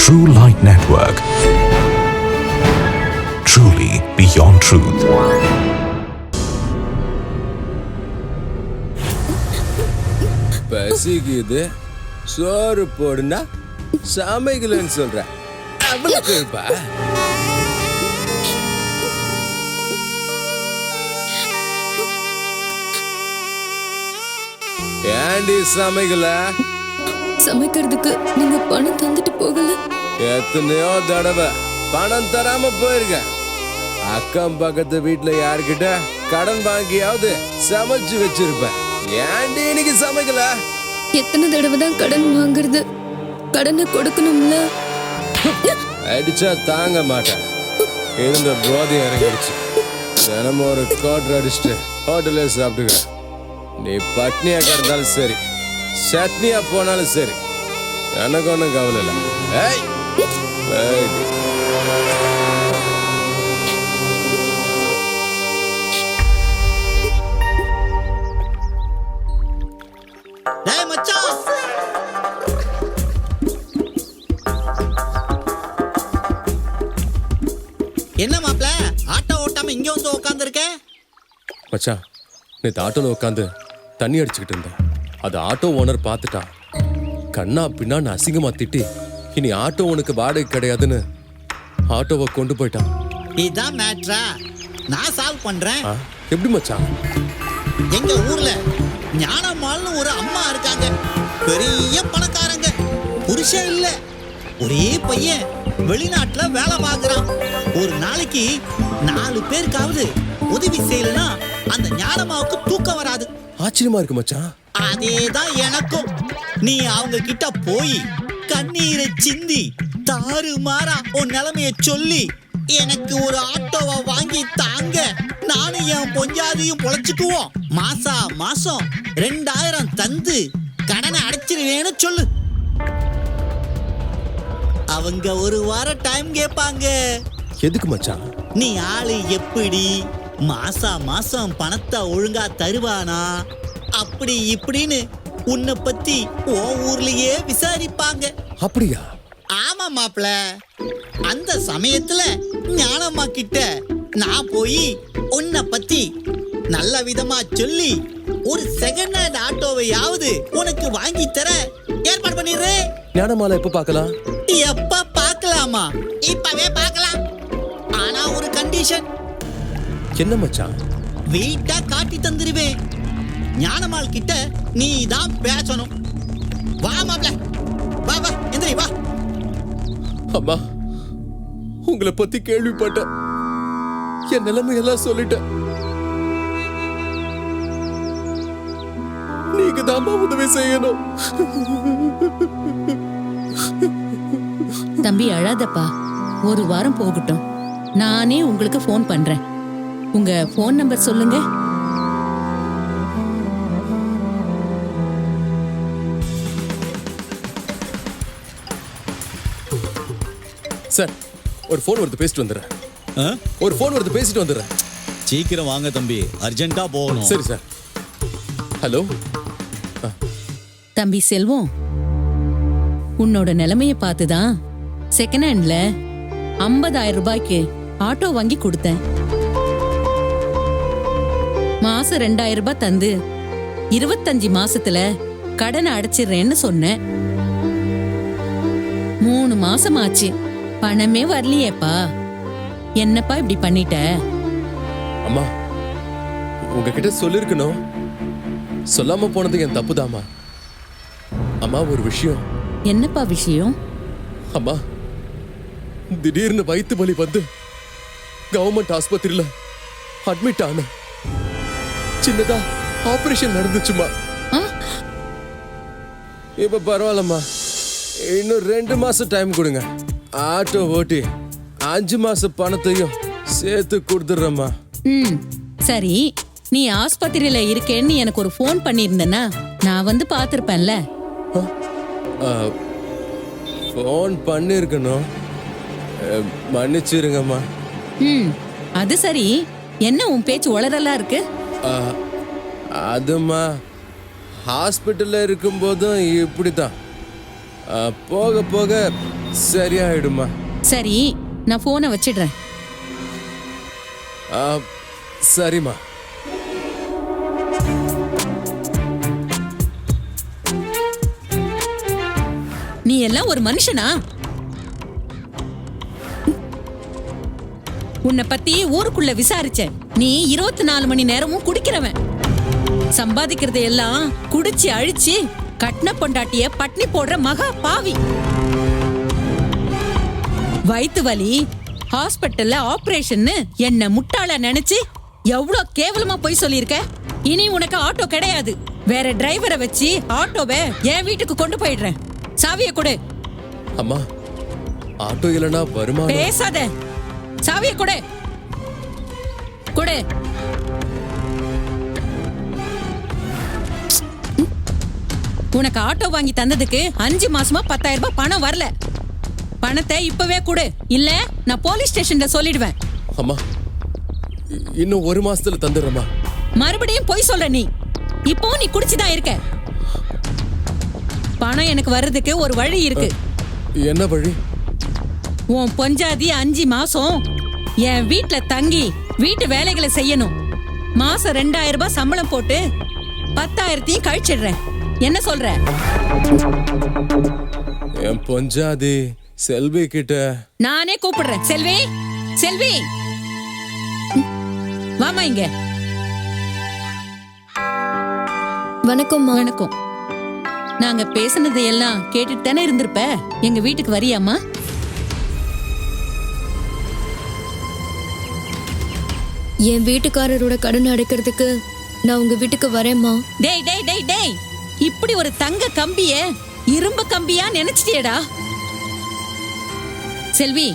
True Light Network. Truly beyond truth. பசிக்குது சோறு போடுனா சமைக்கலன்னு சொல்ற அவளுக்கு ஏண்டி சமைக்கல? சமைக்கிறதுக்கு நீங்க பணம் தந்துட்டு போகல. எத்தனையோ தடவை பணம் தராம போயிருக்க. அக்கம் பக்கத்து வீட்டுல யாருக்கிட்ட கடன் வாங்கியாவது சமைச்சு வச்சிருப்ப. ஏண்டி இன்னைக்கு சமைக்கல? எத்தனை தடவை தான் கடன் வாங்குறது? கடனை கொடுக்கணும்ல. அடிச்சா தாங்க மாட்டேன். இருந்த போதை இறங்கிடுச்சு. தினமும் ஒரு கோட்டர் அடிச்சுட்டு ஹோட்டலே சாப்பிட்டுக்க. நீ பட்னியா கிடந்தாலும் சரி, சட்னியா போனாலும் சரி, எனக்கு ஒன்றும் கவலை இல்லை. என்ன மாப்ள, ஆட்டோ ஓட்டாம இங்க வந்து உட்காந்துருக்க? மச்சான், நேற்று ஆட்டோல உட்காந்து தண்ணி அடிச்சுக்கிட்டு இருந்தேன். அது ஆட்டோ ஓனர் பார்த்துட்டா. கண்ணா பின்னான்னு அசிங்கமா திட்டி, இனி ஆட்டோ உனக்கு வாடகை கிடையாதுன்னு ஆட்டோவை கொண்டு போயிட்டான். இதான் மேட்ரா? நான் சால்வ் பண்றேன். எப்படி மச்சான்? எங்க ஊர்ல ஞானம்மாள்னு ஒரு அம்மா இருக்காங்க. பெரிய பணக்காரங்க. புருஷன் இல்ல, ஒரே பையன் வெளிநாட்டுல வேலை பார்க்கறான். ஒரு நாளைக்கு 4 பேருக்காவது உதவி செய்யலனா அந்த ஞானம்மாவுக்கு தூக்கம் வராது. ஆச்சரியமா இருக்கு மச்சான். அதேதான் எனக்கும். நீ அவங்க கிட்ட போய் கண்ணீரை சிந்தி தாறுமாறா உன் நிலைமைய சொல்லி எனக்கு ஒரு ஆட்டோவை வாங்கி தாங்க, நானும் என் பொஞ்சாதியும் பொழைச்சுக்குவோம், மாசா மாசம் 2000 தந்து கடனை அடைச்சிருவேன்னு சொல்லு. அவங்க ஒரு வாரம் டைம் கேட்பாங்க. எதுக்கு மச்சான்? நீ ஆளு எப்படி, மாசா மாசம் பணத்தை ஒழுங்கா தருவானா, அப்படி இப்படின்னு உன்னை பத்தி உன் ஊர்லயே விசாரிப்பாங்க. அப்படியா? ஆமா மாப்ள. அந்த சமயத்துல ஞானம்மா கிட்ட நான் போய் உன்னை பத்தி நல்ல விதமா சொல்லி ஒரு செகண்ட் ஹேண்ட் ஆட்டோவையாவது உனக்கு வாங்கி தர ஏற்பாடு பண்ணிடுறேன். ஞானமால எப்ப பார்க்கலாம்? எப்ப பார்க்கலாமா? இப்பவே பார்க்கலாம். ஆனா ஒரு கண்டிஷன். என்ன மச்சான்? வீட்டா காட்டி தந்துருவேன். ஞானமால் கிட்ட நீ தான் பேசணும். வா மாப்ள, வா வா, எந்திரி வா. அம்மா, உங்களை பத்தி கேள்விப்பட்டேன். என் நிலைமையெல்லாம் சொல்லிட்டேன். நீங்க தான் உதவி செய்யணும். தம்பி அழாதப்பா, ஒரு வாரம் போகட்டும். நானே உங்களுக்கு ஃபோன் பண்றேன். உங்க ஃபோன் நம்பர் சொல்லுங்க. சார், ஒரு ஃபோன் வருது, பேசிட்டு வந்துடுறேன். ஒரு ஃபோன் வருது, பேசிட்டு வந்துடுறேன். சீக்கிரம் வாங்க தம்பி, அர்ஜென்ட்டா போகணும். சரி சார். ஹலோ தம்பி செல்வம், உன்னோட நிலைமைய பார்த்துதான் செகண்ட் ஹேண்ட்ல 50,000 ரூபாய்க்கு ஆட்டோ வாங்கி கொடுத்தேன். மாசம் 2,000 ரூபாய் தந்து 25 மாசத்துல கடனை அடைச்சிடுறேன்னு சொன்னேன். 3 மாசம் ஆச்சு, பணமே வரலையேப்பா. என்னப்பா இப்படி பண்ணிட்ட? அம்மா, உங்ககிட்ட சொல்லிருக்கணும். சொல்லாம போனது என் தப்புதாம்மா. அம்மா, ஒரு விஷயம். என்னப்பா விஷயம்? அம்மா, திடீர்னு வயிற்று வலி வந்து கவர்மெண்ட் ஆஸ்பத்திரியில அட்மிட் ஆன. சின்னதா ஆபரேஷன் நடந்துச்சுமா. இப்ப பரவாயில்லம்மா. இன்னும் 2 மாசம் டைம் கொடுங்க. ஆட்டோ ஓட்டி 5 மாச பணத்தையும் சேர்த்து கொடுத்துடுறேம்மா. சரி, நீ ஆஸ்பத்திரியில இருக்கேன்னு எனக்கு ஒரு ஃபோன் பண்ணியிருந்தேன்னா நான் வந்து பார்த்திருப்பேன்ல. ஃபோன் பண்ணிருக்கணும். மன்னிச்சிருங்கம்மா. அது சரி, என்ன உன் பேச்சு உளறலா இருக்கு? அதுமா, ஹாஸ்பிட்டல்ல இருக்கும்போதும் இப்படிதான். போக போக சரியாயிடுமா. சரி, நான் போனை வச்சிடுறேன். சரிம்மா. நீ எல்லாம் ஒரு மனுஷனா? உன்னை பத்தி ஊருக்குள்ள விசாரிச்சேன். நீ 24 மணி நேரமும் குடிக்கிறவன். சம்பாதிக்கிறத எல்லாம் குடிச்சு அழிச்சு கட்ன பொண்டாட்டிய பட்னி போடுற மகா பாவி. வயித்து வலி, ஹாஸ்பிட்டல்ல ஆபரேஷன் என்ன முட்டாள நினைச்சு எவ்வளவு கேவலமா போய் சொல்லிருக்க. இனி உனக்கு ஆட்டோ கிடையாது. வேற டிரைவரை வச்சு ஆட்டோவை என் வீட்டுக்கு கொண்டு போயிடுறேன். சாவிய கொடு. அம்மா, ஆட்டோ இல்லனா வருமா? பேசாத. சாவிய கொடு. கொடு. உனக்கு ஆட்டோ வாங்கி தந்ததுக்கு 5 மாசமா 10,000 ரூபாய் பணம் வரல. பணத்தை இப்பவே கொடு, இல்ல நான் போலீஸ் ஸ்டேஷன்ல சொல்லிடுவேன். அம்மா, இன்னும் 1 மாசத்துல தந்துடுறேம்மா. மறுபடியும் பொய் சொல்ற நீ. இப்போ நீ குடிச்சுதான் இருக்க. பணம் எனக்கு வர்றதுக்கு ஒரு வழி இருக்கு. என்ன வழி? உன் பொஞ்சாதி 5 மாசம் என் வீட்டுல தங்கி வீட்டு வேலைகளை செய்யணும். மாசம் 2,000 ரூபாய் சம்பளம் போட்டு 10,000 கழிச்சிடுறேன். என்ன சொல்ற? என் பொஞ்சாதி செல்வி கிட்ட நானே கூப்பிடுறேன். செல்வி, செல்வி, வாமா இங்க. வணக்கம்மா. வணக்கம். நாங்க பேசுனதையெல்லாம் கேட்டுட்டு தானே இருந்திருப்ப. எங்க வீட்டுக்கு வரியாமா? என் வீட்டுக்காரரோட கடன் அடைக்கிறதுக்கு நான் உங்க வீட்டுக்கு வரேம்மா. டேய் டேய் டேய் டேய், இப்படி ஒரு தங்க கம்பிய இரும்பு கம்பியா நினைச்சிட்டியடா? செல்வி,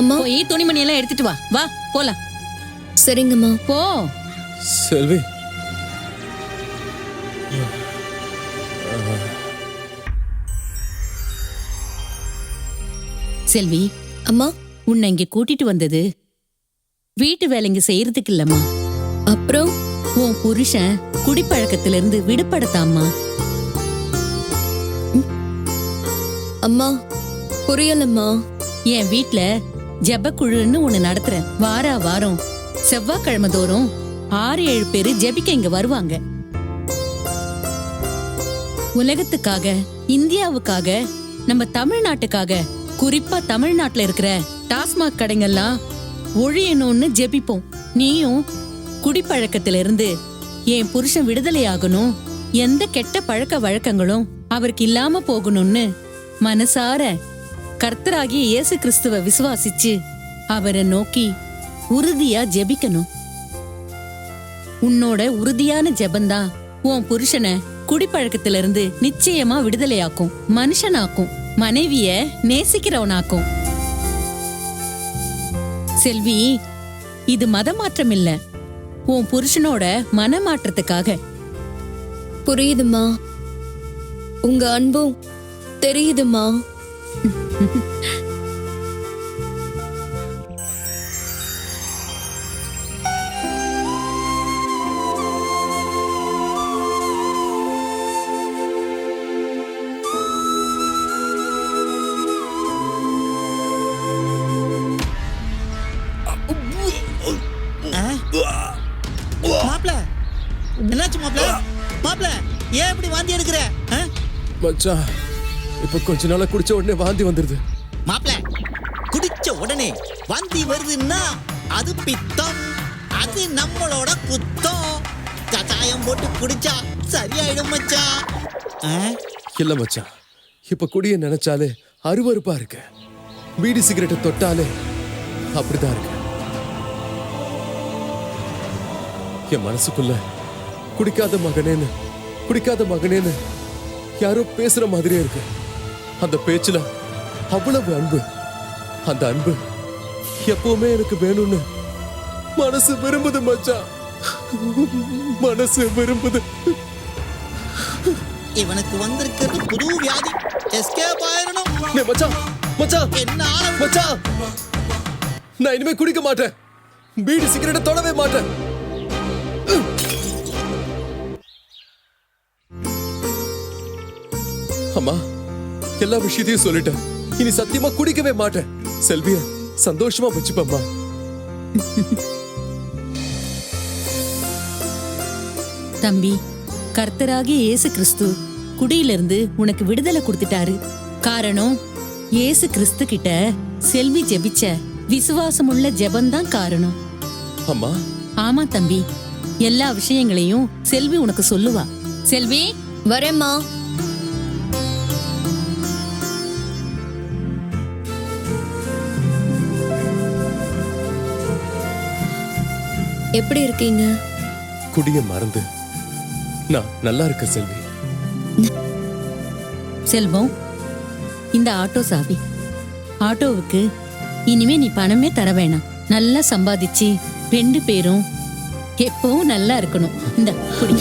அம்மா. போய் துணிமணி எல்லாம் எடுத்துட்டு வா. வா போலாம். சரிங்கம்மா. போ. செல்வி, செல்வி, அம்மா. உன்னை இங்க கூட்டிட்டு வந்தது வீட்டு வேலைங்க செய்யறதுக்கு இல்லம்மா. அப்புறம் உன் புருஷன் குடிப்பழக்கத்திலிருந்து விடுபடத்தாம்மா. அம்மா, புரியலம்மா. என் வீட்ல ஜெபக்குழுன்னு ஒண்ணு நடத்துறேன். வார வாரம் செவ்வாய்க்கிழமை தோறும் 6-7 பேரு ஜெபிக்க இங்க வருவாங்க. உலகத்துக்காக, இந்தியாவுக்காக, நம்ம தமிழ்நாட்டுக்காக, குறிப்பா தமிழ்நாட்டுல இருக்கிற டாஸ்மாக் கடைங்கெல்லாம் ஒழியணும்னு ஜெபிப்போம். நீயும் குடிப்பழக்கத்திலிருந்து என் புருஷன் விடுதலையாகணும், எந்த கெட்ட பழக்க வழக்கங்களும் அவருக்கு இல்லாம போகணும்னு மனசார கர்த்தராகிய இயேசு கிறிஸ்துவ விசுவாசிச்சு அவரை நோக்கி உறுதியா ஜெபிக்கணும். உன்னோட உறுதியான ஜெபந்தான் உன் புருஷனை குடிப்பழக்கத்திலிருந்து நிச்சயமா விடுதலையாக்கும், மனுஷனாக்கும், மனைவிய நேசிக்கிறவனாக்கும். செல்வி, இது மதமாற்றம் இல்ல, உன் புருஷனோட மனமாற்றத்துக்காக. புரியுதுமா. உங்க அன்பும் தெரியுதுமா. மாப்ள, என்னாச்சு மாப்ள? மாப்ள, ஏன் இப்படி வாந்தி எடுக்கிற? மச்சான், இப்ப கொஞ்ச நாளா குடிச்ச உடனே வாந்தி வந்துருது. மாப்ள, குடிச்ச உடனே வாந்தி வருதுன்னா அது பித்தம். அது நம்மளோட குத்தம். கசாயம் போட்டு குடிச்சா சரியாயிடும் மச்சான். இல்ல மச்சான், இப்ப குடிய நினைச்சாலே அருவருப்பா இருக்கு. பீடி சிகரெட்டை தொட்டாலே அப்படிதான் இருக்கு. என் மனசுக்குள்ள குடிக்காத மகனேன்னு யாரோ பேசுற மாதிரியே இருக்கு. அந்த பேச்சுல அவ்வளவு அன்பு. அந்த அன்பு எப்பவுமே எனக்கு வேணும்னு மனசு விரும்புது மச்சான். மனசு விரும்புது. இவனுக்கு வந்திருக்கிறது புது வியாதி. எஸ்கேப் ஆயிரணும். மச்சான், மச்சான், என்ன மச்சான், நான் இனிமே குடிக்க மாட்டேன். பீடி சிகரெட்டை தொடவே மாட்டேன். அம்மா, எல்லா விஷயத்தையும் சொல்லிட்டேன். இனி சத்தியமா குடிக்கவே மாட்டேன். செல்விய சந்தோஷமா வச்சுப்பம்மா. தம்பி, கர்த்தராகிய இயேசு கிறிஸ்து குடியிலிருந்து உனக்கு விடுதலை கொடுத்துட்டாரு. காரணம், இயேசு கிறிஸ்து கிட்ட செல்வி ஜெபிச்ச விசுவாசமுள்ள ஜெபந்தான் காரணம். அம்மா, ஆமா தம்பி, எல்லா விஷயங்களையும் செல்வி உனக்கு சொல்லுவா. செல்வி, வரேம்மா. எப்படி இருக்கீங்க? குடிய மறந்து நான் நல்லா இருக்கேன் செல்வி. செல்வம், இந்த ஆட்டோ சாவி. ஆட்டோவுக்கு இனிமே நீ பணமே தர வேணாம். நல்லா சம்பாதிச்சு 2 பேரும் எப்பவும் நல்லா இருக்கணும். இந்த குடி.